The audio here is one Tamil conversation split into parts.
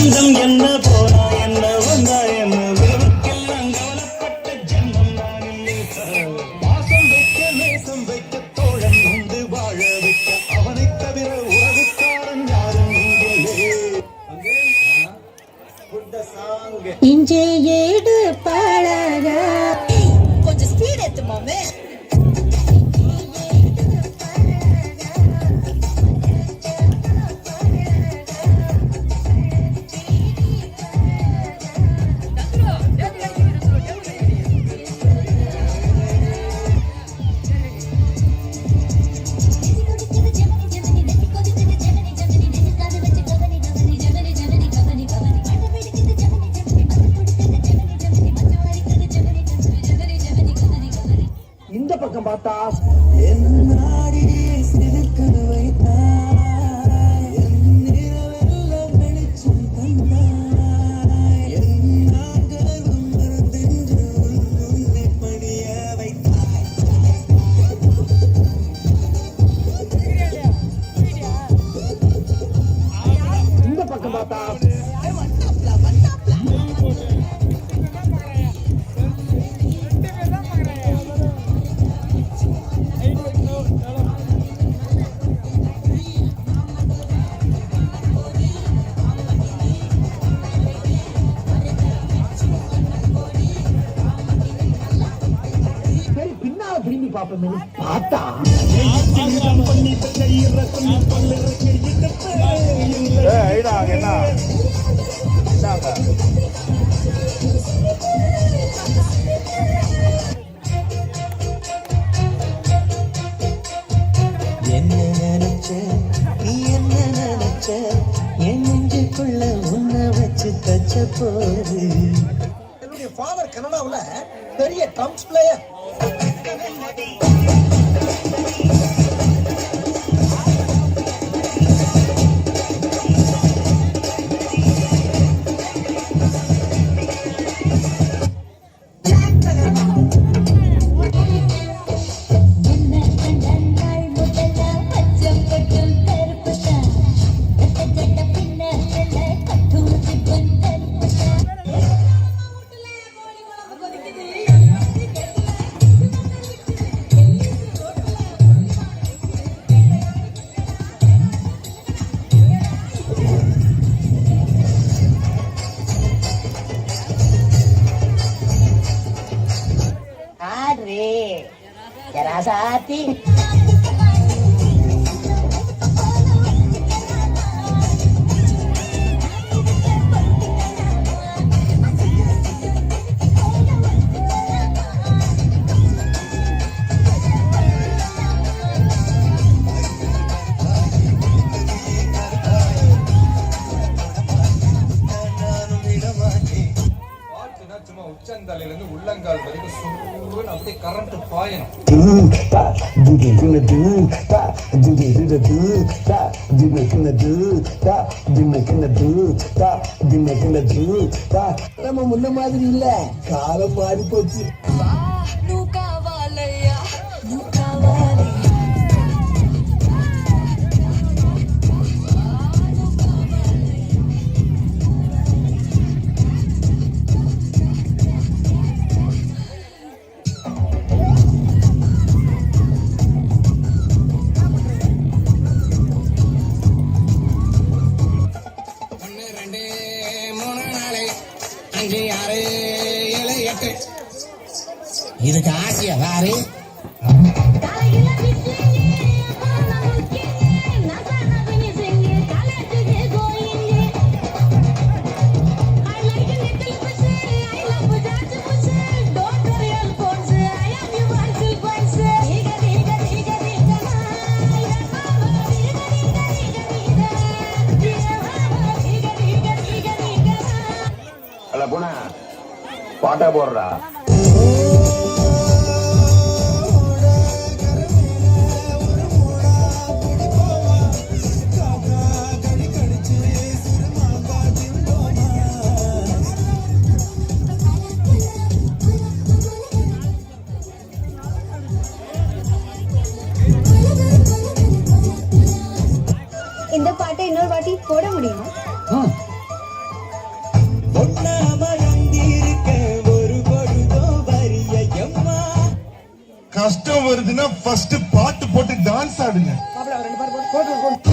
சொந்தம் என்ன போனா என்ன வந்தா என்ன உறவுக்கெல்லாம் கவலைப்பட்ட ஜென்மம் நான் இல்லை. பாசம் வைக்க நேசம் வைக்க தோழன் உண்டு வாழ வைக்க அவனை தவிர உறவுக்காரன் யாரும் இங்கே ஏடு பழக கொஞ்சம் ஸ்பீட் ஏத்து மாமே. இந்த பக்கம் பார்த்தா இந்த பக்கம் பார்த்தா திரும்பி பாப்போமே பார்த்தா என்ன நினைச்ச நீ என்ன நினைச்ச என் நெஞ்சுக்குள்ள உன்னை வச்சு தச்ச போது. என்னுடைய ஃபாதர் கனடாவுல பெரிய ட்ரம்ஸ் பிளேயர். ராசாத்தி உச்சந்தலையிலிருந்து உள்ளங்கால் வரைக்கும் சுருன்னு அப்படியே கரண்ட் பாயணும். நம்ம முன்ன மாதிரி இல்ல, காலம் மாறி போச்சு. இதுக்கு ஆசையா வாரு. அல்ல போனா பாட்டா போடுறா. இந்த பாட்டை இன்னொரு வாட்டி போட முடியுமா? வருதுன்னா ஃபர்ஸ்ட் பாட்டு போட்டு டான்ஸ் ஆடுங்க. மாப்பிள்ள ரெண்டு பேரும் போட்டு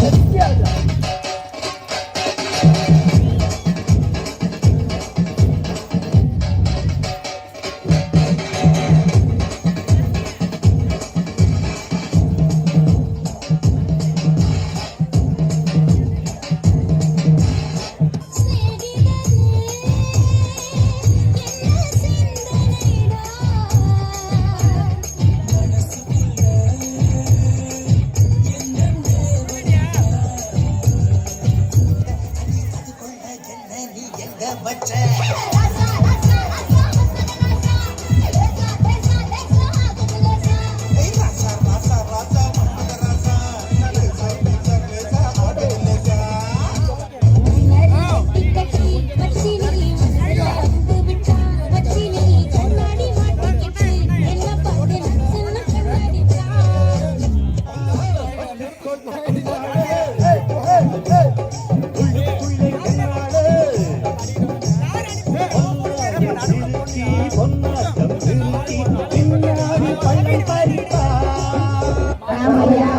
ராமையா